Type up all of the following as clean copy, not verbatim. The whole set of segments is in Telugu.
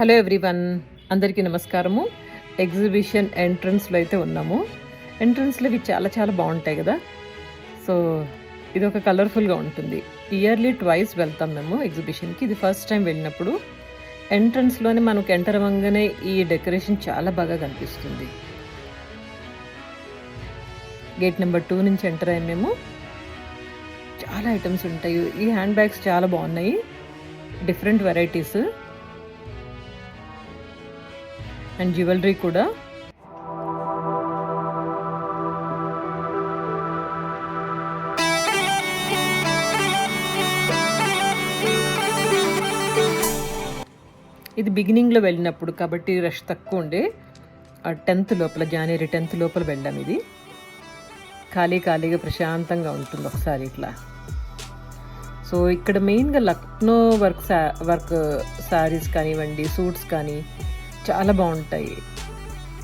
హలో ఎవ్రీవన్, అందరికీ నమస్కారము. ఎగ్జిబిషన్ ఎంట్రన్స్లో అయితే ఉన్నాము. ఎంట్రన్స్లో ఇవి చాలా చాలా బాగుంటాయి కదా. సో ఇది ఒక కలర్ఫుల్గా ఉంటుంది. ఇయర్లీ ట్వైస్ వెళ్తాం మేము ఎగ్జిబిషన్కి. ఇది ఫస్ట్ టైం వెళ్ళినప్పుడు ఎంట్రన్స్లోనే మనకు ఎంటర్ అవ్వగానే ఈ డెకరేషన్ చాలా బాగా కనిపిస్తుంది. గేట్ నెంబర్ 2 నుంచి ఎంటర్ అయ్యాం మేము. చాలా ఐటమ్స్ ఉంటాయి. ఈ హ్యాండ్ బ్యాగ్స్ చాలా బాగున్నాయి, డిఫరెంట్ వెరైటీస్ అండ్ జ్యువెలరీ కూడా. ఇది బిగినింగ్లో వెళ్ళినప్పుడు కాబట్టి రష్ తక్కువ ఉండే. 10th లోపల, జనవరి 10th లోపల వెళ్ళాం. ఇది ఖాళీగా ప్రశాంతంగా ఉంటుంది ఒకసారి ఇట్లా. సో ఇక్కడ మెయిన్గా లక్నో వర్క్ శారీస్ కానివ్వండి, సూట్స్ కానీ చాలా బాగుంటాయి.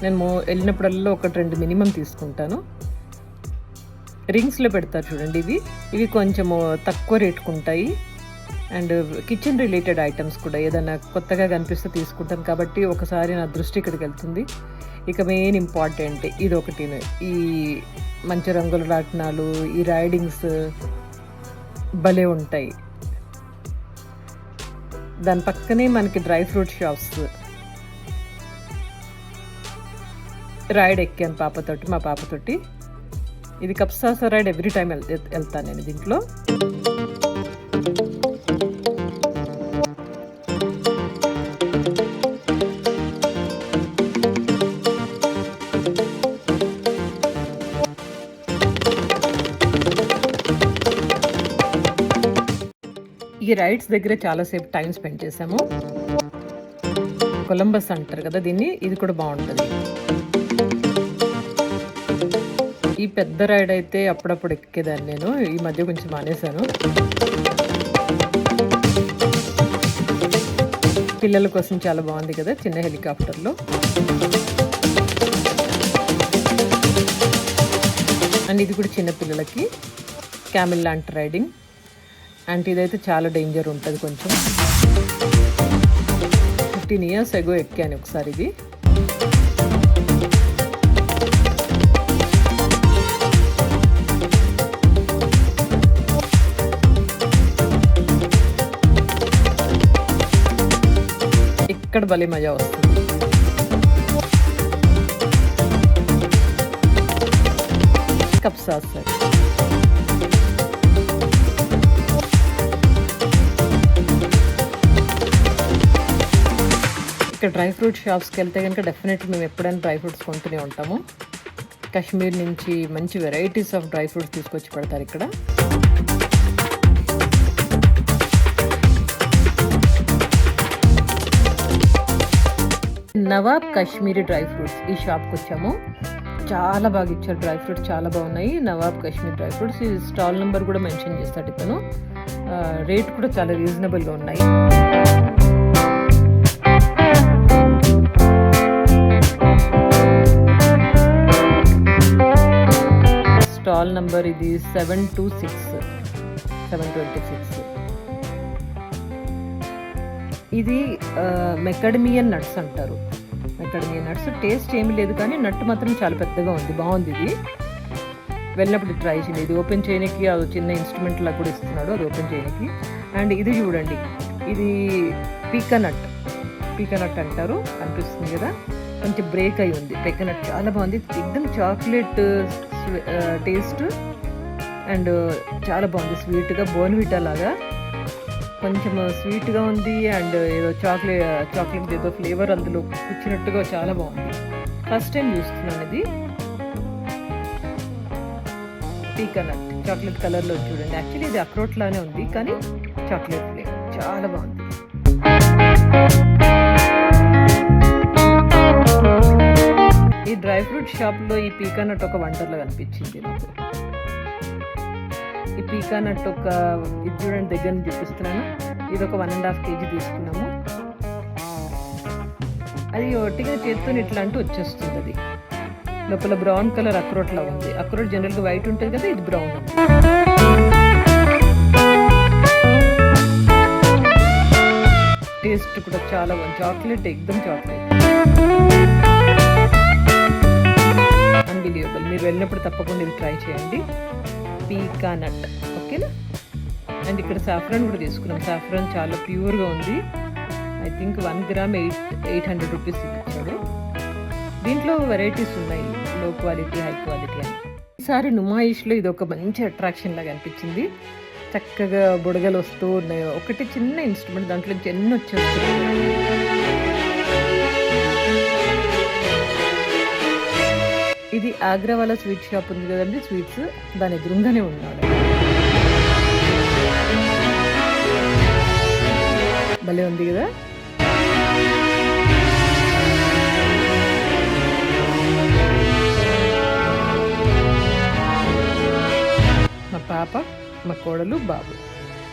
నేను వెళ్ళినప్పుడల్లా 1-2 మినిమం తీసుకుంటాను. రింగ్స్లో పెడతారు చూడండి, ఇవి కొంచెము తక్కువ రేటుకు ఉంటాయి. అండ్ కిచెన్ రిలేటెడ్ ఐటమ్స్ కూడా ఏదైనా కొత్తగా కనిపిస్తే తీసుకుంటాను కాబట్టి ఒకసారి నా దృష్టి ఇక్కడికి వెళ్తుంది. ఇక మెయిన్ ఇంపార్టెంట్ ఇది ఒకటి, ఈ మంచి రంగుల రాట్నాలు, ఈ రైడింగ్స్ భలే ఉంటాయి. దాని పక్కనే మనకి డ్రై ఫ్రూట్ షాప్స్. రైడ్ ఎక్కాను మా పాపతోటి. ఇది కప్సాసా రైడ్ ఎవ్రీ టైం వెళ్తాను నేను దీంట్లో. ఈ రైడ్స్ దగ్గర చాలాసేపు టైం స్పెండ్ చేసాము. కొలంబస్ అంటారు కదా దీన్ని, ఇది కూడా బాగుంటుంది. ఈ పెద్ద రైడ్ అయితే అప్పుడప్పుడు ఎక్కేదాన్ని నేను, ఈ మధ్య కొంచెం మానేశాను. పిల్లల కోసం చాలా బాగుంది కదా చిన్న హెలికాప్టర్లో. అండ్ ఇది కూడా చిన్న పిల్లలకి క్యామిల్ లాంటి రైడింగ్. అండ్ ఇదైతే చాలా డేంజర్ ఉంటుంది కొంచెం. 15 years ago ఎక్కాను ఒకసారి ఇది. ఇక్కడ భలే మజా వస్తుంది. కప్సాసా ఇక్కడ డ్రై ఫ్రూట్ షాప్స్కి వెళ్తే కనుక డెఫినెట్లీ మేము ఎప్పుడైనా డ్రై ఫ్రూట్స్ కొంటూనే ఉంటాము. కాశ్మీర్ నుంచి మంచి వెరైటీస్ ఆఫ్ డ్రై ఫ్రూట్స్ తీసుకొచ్చి పెడతారు ఇక్కడ. నవాబ్ కాశ్మీరీ డ్రై ఫ్రూట్స్, ఈ షాప్కి వచ్చాము. చాలా బాగా ఇచ్చారు, డ్రై ఫ్రూట్స్ చాలా బాగున్నాయి. Nawab Kashmir dry fruits. ఈ స్టాల్ నెంబర్ కూడా మెన్షన్ చేస్తాడు ఇతను. రేట్ కూడా చాలా రీజనబుల్గా ఉన్నాయి. స్టాల్ నంబర్ ఇది 726. ఇది మెకడమియన్ నట్స్ అంటారు. మెకడమియన్ నట్స్ టేస్ట్ ఏమి లేదు కానీ నట్టు మాత్రం చాలా పెద్దగా ఉంది, బాగుంది. ఇది వెళ్ళినప్పుడు ట్రై చేయండి. ఇది ఓపెన్ చేయడానికి అది చిన్న ఇన్స్ట్రుమెంట్ లాగా కూడా ఇస్తున్నాడు, అది ఓపెన్ చేయడానికి. అండ్ ఇది చూడండి, ఇది పీకనట్ అంటారు, అనిపిస్తుంది కదా, కొంచెం బ్రేక్ అయి ఉంది. పీకనట్ చాలా బాగుంది, ఎక్దమ్ చాక్లెట్ టేస్ట్ అండ్ చాలా బాగుంది. స్వీట్గా బోర్న్విటా లాగా కొంచెం స్వీట్గా ఉంది. అండ్ ఏదో చాక్లెట్ ఏదో ఫ్లేవర్ అందులో కూర్చున్నట్టుగా చాలా బాగుంది. ఫస్ట్ టైం చూస్తున్నాను ఇది. పీకనట్ చాక్లెట్ కలర్లో చూడండి. యాక్చువల్లీ ఇది అక్రోట్ లానే ఉంది కానీ చాక్లెట్ ఫ్లేవర్ చాలా బాగుంది. ఈ డ్రై ఫ్రూట్ షాప్లో ఈ పీకనట్ ఒక వండర్లో కనిపించింది నాకు. ఈ పీకనట్ ఇది చూడండి, దగ్గర నుంచి చూపిస్తున్నాను. ఇది ఒక 1.5 kg తీసుకున్నాము. అది ఒట్టిగా చేత్తో ఇట్లా అంటూ వచ్చేస్తుంది. అది లోపల బ్రౌన్ కలర్ అక్రోట్లా ఉంది. అక్రోట్ జనరల్గా వైట్ ఉంటుంది కదా, ఇది బ్రౌన్ ఉంది. టేస్ట్ కూడా చాలా బాగుంది. చాక్లెట్ ఎక్దమ్ చాక్లెట్ అన్బిలీవబుల్. మీరు వెళ్ళినప్పుడు తప్పకుండా ఇది ట్రై చేయండి. పీకా నట్, ఓకేనా. అండ్ ఇక్కడ సాఫ్రాన్ కూడా తీసుకున్నాం. సాఫ్రాన్ చాలా ప్యూర్గా ఉంది. ఐ థింక్ 1 గ్రామ్ 800 రూపీస్ ఇచ్చాడు. దీంట్లో వెరైటీస్ ఉన్నాయి, లో క్వాలిటీ, హై క్వాలిటీ అని. ఈసారి నుమాయిష్లో ఇది ఒక మంచి అట్రాక్షన్ లాగా అనిపించింది. చక్కగా బుడగలు వస్తూ ఉన్నాయి. ఒకటి చిన్న ఇన్స్ట్రుమెంట్, దాంట్లో నుంచి ఎన్ని వచ్చేస్తున్నాయి. ఇది ఆగ్రా వాళ్ళ స్వీట్ షాప్ ఉంది కదండి, స్వీట్స్, దాని ఎదురుగానే ఉన్నాడు. భలే ఉంది కదా. మా పాప, మా కోడలు, బాబు.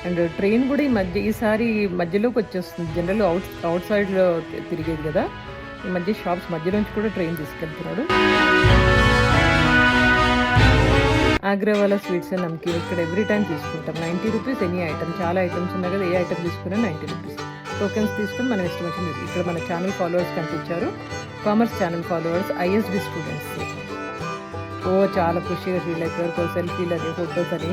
అండ్ ట్రైన్ కూడా ఈసారి మధ్యలోకి వచ్చేస్తుంది. జనరల్ అవుట్ సైడ్లో తిరిగేది కదా, ఈ మధ్య షాప్స్ మధ్యలోంచి కూడా ట్రైన్ తీసుకెళ్తున్నాడు. ఆగ్రా వాళ్ళ స్వీట్స్ అండ్ నమ్కీన్ ఇక్కడ ఎవ్రీ టైం తీసుకుంటాం. 90 రూపీస్ ఎనీ ఐటమ్. చాలా ఐటమ్స్ ఉన్నాయి కదా, ఏ ఐటమ్ తీసుకున్నా 90 రూపీస్. టోకెన్స్ తీసుకుని మనం ఇష్టం వచ్చింది. ఇక్కడ మన ఛానల్ ఫాలోవర్స్ కనిపించారు, commerce channel followers, ISB students. చాలా ఖుషిగా ఫీల్ అయిపోయారు. సెల్ఫీలు అని, ఫోటోస్ అని.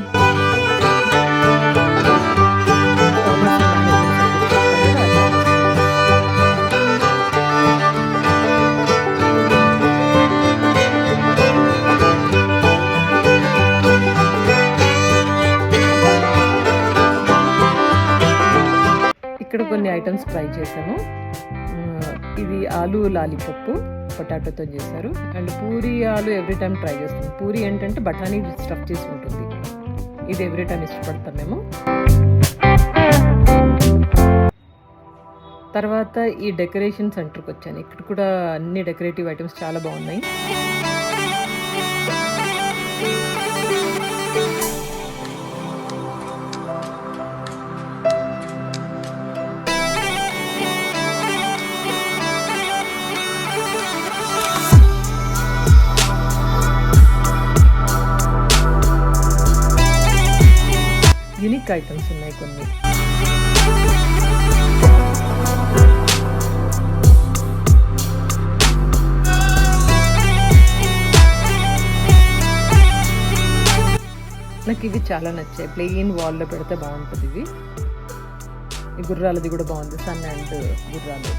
ఇక్కడ కొన్ని ఐటమ్స్ ట్రై చేసాము. ఇది ఆలు లాలీపప్పు పొటాటోతో చేశారు. అండ్ పూరి ఆలు ఎవ్రీ టైం ట్రై చేస్తాం. పూరి ఏంటంటే బఠానీ స్టఫ్ చేసి ఉంటుంది. ఇది ఎవ్రీ టైం ఇష్టపడతాం మేము. తర్వాత ఈ డెకరేషన్ సెంటర్కి వచ్చాను. ఇక్కడ కూడా అన్ని డెకరేటివ్ ఐటమ్స్ చాలా బాగున్నాయి. యూనిక్ ఐటమ్స్ ఉన్నాయి కొన్ని. నాకు ఇవి చాలా నచ్చాయి. ప్లెయిన్ వాల్లో పెడితే బాగుంటుంది. ఇది ఈ గుర్రాలది కూడా బాగుంది, సన్ అండ్ గుర్రాలు.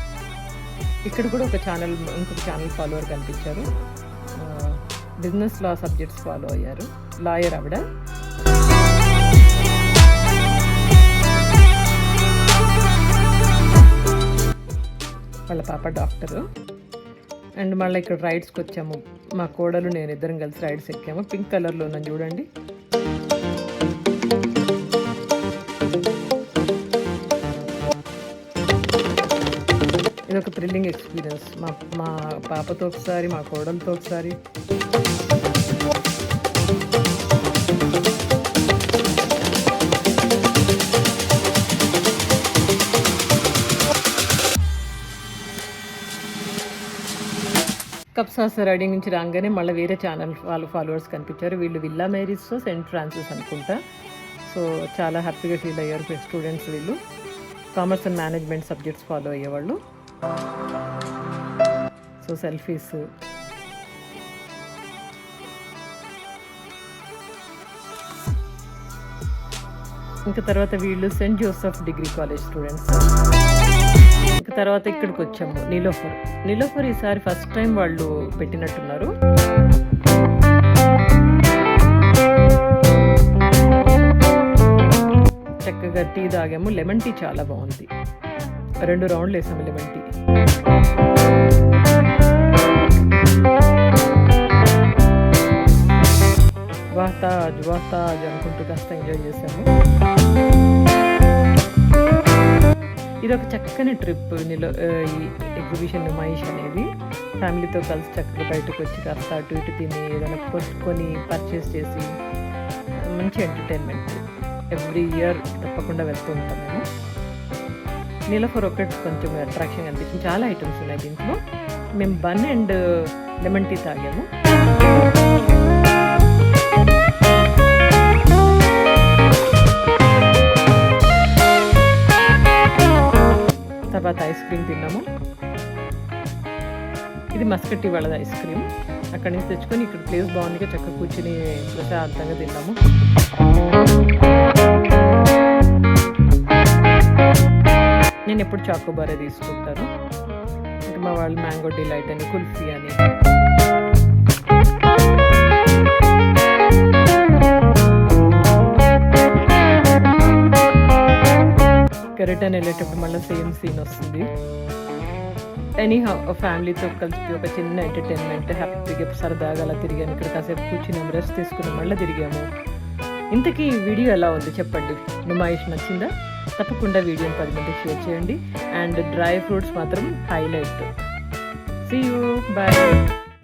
ఇక్కడ కూడా ఇంకొక ఛానల్ ఫాలోవర్ కనిపించారు. బిజినెస్ లా సబ్జెక్ట్స్ ఫాలో అయ్యారు. లాయర్ ఆవిడ. వాళ్ళ పాప డాక్టరు. అండ్ మళ్ళీ ఇక్కడ రైడ్స్కి వచ్చాము. మా కోడలు నేను ఇద్దరం కలిసి రైడ్స్ ఎక్కాము. పింక్ కలర్లో ఉన్నాను చూడండి. ఇది ఒక థ్రిల్లింగ్ ఎక్స్పీరియన్స్. మా పాపతో ఒకసారి, మా కోడలతో ఒకసారి. కప్సాస్ రైడింగ్ నుంచి రాగానే మళ్ళీ వేరే ఛానల్ ఫాలోవర్స్ కనిపించారు. వీళ్ళు విల్లా మేరీస్ సెయింట్ ఫ్రాన్సిస్ అనుకుంటా. సో చాలా హ్యాపీగా ఫీల్ అయ్యారు స్టూడెంట్స్. వీళ్ళు commerce and management subjects follow అయ్యేవాళ్ళు. So selfies. ఇంకా తర్వాత వీళ్ళు Saint Joseph degree college students. ఇంకా తర్వాత ఇక్కడికి వచ్చాము. నీలోఫర్ ఈసారి ఫస్ట్ టైం వాళ్ళు పెట్టినట్టున్నారు. చక్కగా టీ తాగాము. లెమన్ టీ చాలా బాగుంది. 2 రౌండ్లు వేసాము లెమన్ టీ. వాతాజ్ అనుకుంటూ కాస్త ఎంజాయ్ చేసాము. ఇది ఒక చక్కని ట్రిప్. ఈ ఎగ్జిబిషన్ నుమాయిష్ అనేది ఫ్యామిలీతో కలిసి చక్కగా బయటకు వచ్చి కాస్త అటు ఇటు తిని ఏదైనా కొట్టుకొని పర్చేస్ చేసి మంచి ఎంటర్టైన్మెంట్. ఎవ్రీ ఇయర్ తప్పకుండా వెళ్తూ ఉంటాం మేము. నీలోఫర్ ఒకటి కొంచెం అట్రాక్షన్ అనిపించింది. చాలా ఐటమ్స్ ఉన్నాయి దీంట్లో. మేము బన్ అండ్ లెమన్ టీ తాగాము. తర్వాత ఐస్ క్రీమ్ తిన్నాము. ఇది మస్కట్టి వాళ్ళది ఐస్ క్రీమ్. అక్కడి నుంచి తెచ్చుకొని ఇక్కడ ప్లేస్ బాగుందిగా చక్కగా కూర్చుని ప్రశాంతంగా తిన్నాము. నేను ఎప్పుడు చాకోబారే తీసుకుంటాను. ఇంకా మా వాళ్ళు మ్యాంగో డిలైట్ అని, కుల్ఫీ అని. రిటర్న్ వెళ్ళేటప్పుడు మళ్ళీ సేమ్ సీన్ వస్తుంది. ఎనీహౌ ఫ్యామిలీతో కలిసి ఒక చిన్న ఎంటర్టైన్మెంట్, హ్యాపీగా సరదాగా అలా తిరిగాము. ఇక్కడ కాసేపు కూర్చున్నాం, రెస్ట్ తీసుకున్నాం, మళ్ళీ తిరిగాము. ఇంతకీ వీడియో ఎలా ఉంది చెప్పండి. నుమాయిష్ నచ్చిందా? తప్పకుండా వీడియోని 10 మందికి షేర్ చేయండి. అండ్ డ్రై ఫ్రూట్స్ మాత్రం హైలైట్. See you, bye.